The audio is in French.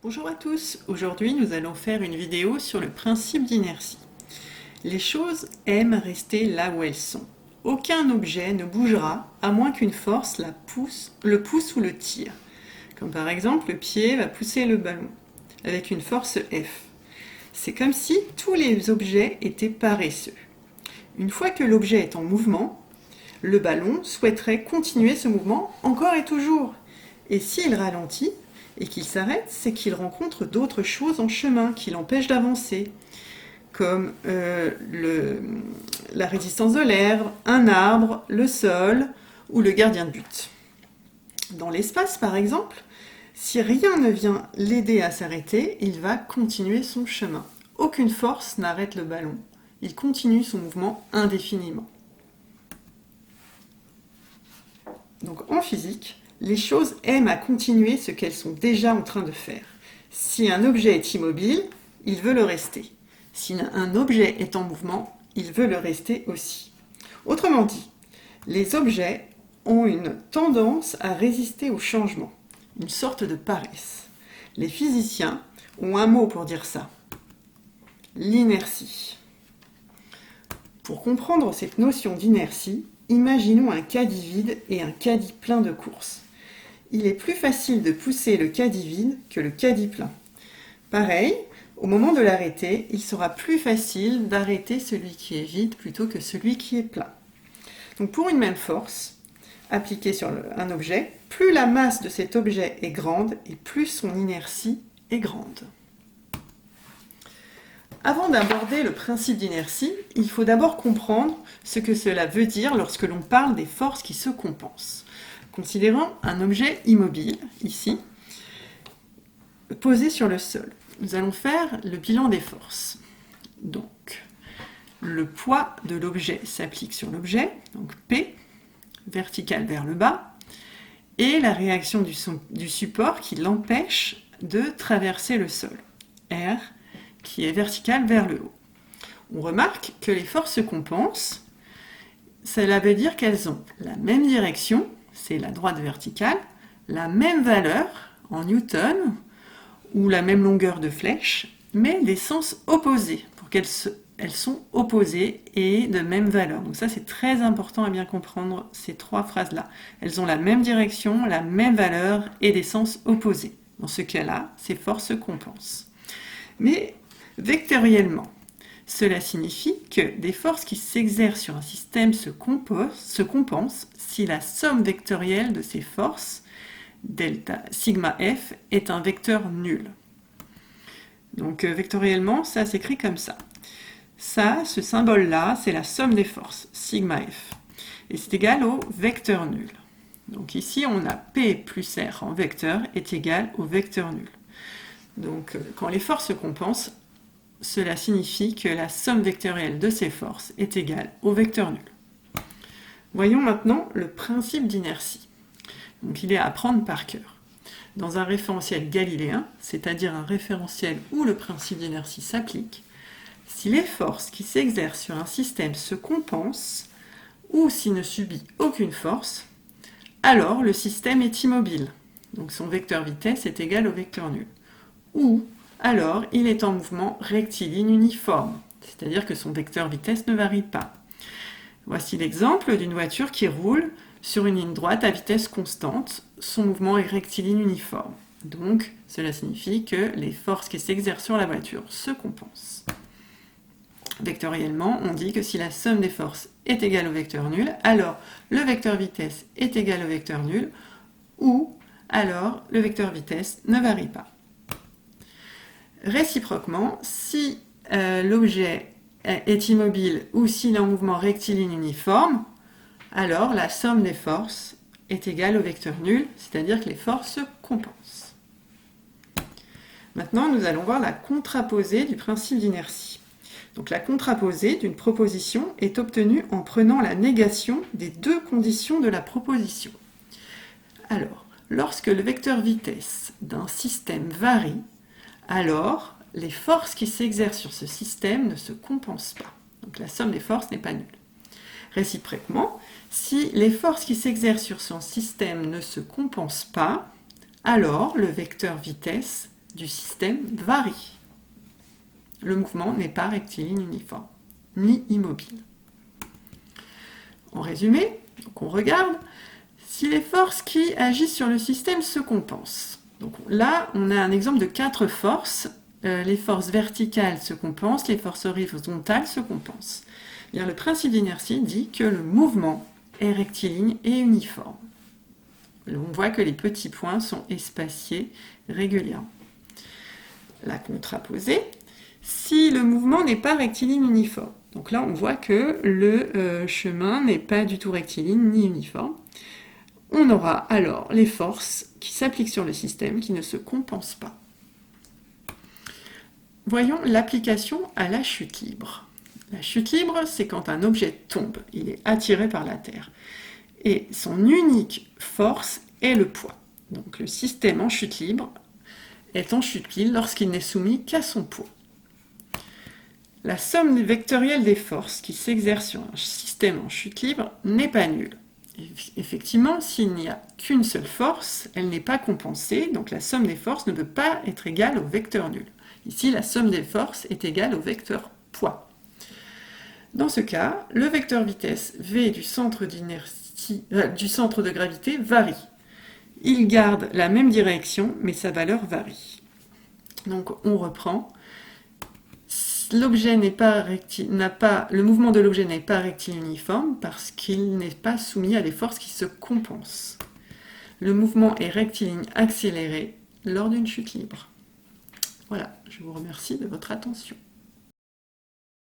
Bonjour à tous, aujourd'hui nous allons faire une vidéo sur le principe d'inertie. Les choses aiment rester là où elles sont. Aucun objet ne bougera à moins qu'une force le pousse ou le tire. Comme par exemple le pied va pousser le ballon avec une force F. C'est comme si tous les objets étaient paresseux. Une fois que l'objet est en mouvement, le ballon souhaiterait continuer ce mouvement encore et toujours. Et s'il ralentit, et qu'il s'arrête, c'est qu'il rencontre d'autres choses en chemin qui l'empêchent d'avancer, comme la résistance de l'air, un arbre, le sol ou le gardien de but. Dans l'espace, par exemple, si rien ne vient l'aider à s'arrêter, il va continuer son chemin. Aucune force n'arrête le ballon. Il continue son mouvement indéfiniment. Donc en physique, les choses aiment à continuer ce qu'elles sont déjà en train de faire. Si un objet est immobile, il veut le rester. Si un objet est en mouvement, il veut le rester aussi. Autrement dit, les objets ont une tendance à résister au changement, une sorte de paresse. Les physiciens ont un mot pour dire ça, l'inertie. Pour comprendre cette notion d'inertie, imaginons un caddie vide et un caddie plein de courses. Il est plus facile de pousser le caddie vide que le caddie plein. Pareil, au moment de l'arrêter, il sera plus facile d'arrêter celui qui est vide plutôt que celui qui est plein. Donc pour une même force appliquée sur un objet, plus la masse de cet objet est grande et plus son inertie est grande. Avant d'aborder le principe d'inertie, il faut d'abord comprendre ce que cela veut dire lorsque l'on parle des forces qui se compensent. Considérons un objet immobile, ici, posé sur le sol. Nous allons faire le bilan des forces. Donc, le poids de l'objet s'applique sur l'objet, donc P, vertical vers le bas, et la réaction du support qui l'empêche de traverser le sol, R, qui est vertical vers le haut. On remarque que les forces se compensent, cela veut dire qu'elles ont la même direction, c'est la droite verticale, la même valeur en newton ou la même longueur de flèche, mais des sens opposés, pour qu'elles sont opposées et de même valeur. Donc ça, c'est très important à bien comprendre ces trois phrases-là. Elles ont la même direction, la même valeur et des sens opposés. Dans ce cas-là, ces forces se compensent. Mais vectoriellement, cela signifie que des forces qui s'exercent sur un système se compensent si la somme vectorielle de ces forces, delta sigma f, est un vecteur nul. Donc vectoriellement, ça s'écrit comme ça. Ça, ce symbole-là, c'est la somme des forces, sigma f. Et c'est égal au vecteur nul. Donc ici, on a P plus R en vecteur est égal au vecteur nul. Donc quand les forces se compensent, cela signifie que la somme vectorielle de ces forces est égale au vecteur nul. Voyons maintenant le principe d'inertie. Donc il est à apprendre par cœur. Dans un référentiel galiléen, c'est-à-dire un référentiel où le principe d'inertie s'applique, si les forces qui s'exercent sur un système se compensent, ou s'il ne subit aucune force, alors le système est immobile. Donc son vecteur vitesse est égal au vecteur nul. Ou alors il est en mouvement rectiligne uniforme, c'est-à-dire que son vecteur vitesse ne varie pas. Voici l'exemple d'une voiture qui roule sur une ligne droite à vitesse constante. Son mouvement est rectiligne uniforme. Donc cela signifie que les forces qui s'exercent sur la voiture se compensent. Vectoriellement, on dit que si la somme des forces est égale au vecteur nul, alors le vecteur vitesse est égal au vecteur nul, ou alors le vecteur vitesse ne varie pas. Réciproquement, si l'objet est immobile ou s'il est en mouvement rectiligne uniforme, alors la somme des forces est égale au vecteur nul, c'est-à-dire que les forces se compensent. Maintenant, nous allons voir la contraposée du principe d'inertie. Donc la contraposée d'une proposition est obtenue en prenant la négation des deux conditions de la proposition. Alors, lorsque le vecteur vitesse d'un système varie, alors les forces qui s'exercent sur ce système ne se compensent pas. Donc la somme des forces n'est pas nulle. Réciproquement, si les forces qui s'exercent sur son système ne se compensent pas, alors le vecteur vitesse du système varie. Le mouvement n'est pas rectiligne uniforme, ni immobile. En résumé, donc on regarde si les forces qui agissent sur le système se compensent. Donc là, on a un exemple de 4 forces. Les forces verticales se compensent, les forces horizontales se compensent. Bien, le principe d'inertie dit que le mouvement est rectiligne et uniforme. On voit que les petits points sont espacés régulièrement. La contraposée, si le mouvement n'est pas rectiligne uniforme. Donc là, on voit que le chemin n'est pas du tout rectiligne ni uniforme. On aura alors les forces qui s'appliquent sur le système qui ne se compensent pas. Voyons l'application à la chute libre. La chute libre, c'est quand un objet tombe, il est attiré par la Terre. Et son unique force est le poids. Donc le système en chute libre est en chute libre lorsqu'il n'est soumis qu'à son poids. La somme vectorielle des forces qui s'exercent sur un système en chute libre n'est pas nulle. Effectivement, s'il n'y a qu'une seule force, elle n'est pas compensée, donc la somme des forces ne peut pas être égale au vecteur nul. Ici, la somme des forces est égale au vecteur poids. Dans ce cas, le vecteur vitesse V du centre de gravité varie. Il garde la même direction, mais sa valeur varie. Donc on reprend. Le mouvement de l'objet n'est pas rectiligne uniforme parce qu'il n'est pas soumis à des forces qui se compensent. Le mouvement est rectiligne accéléré lors d'une chute libre. Voilà, je vous remercie de votre attention.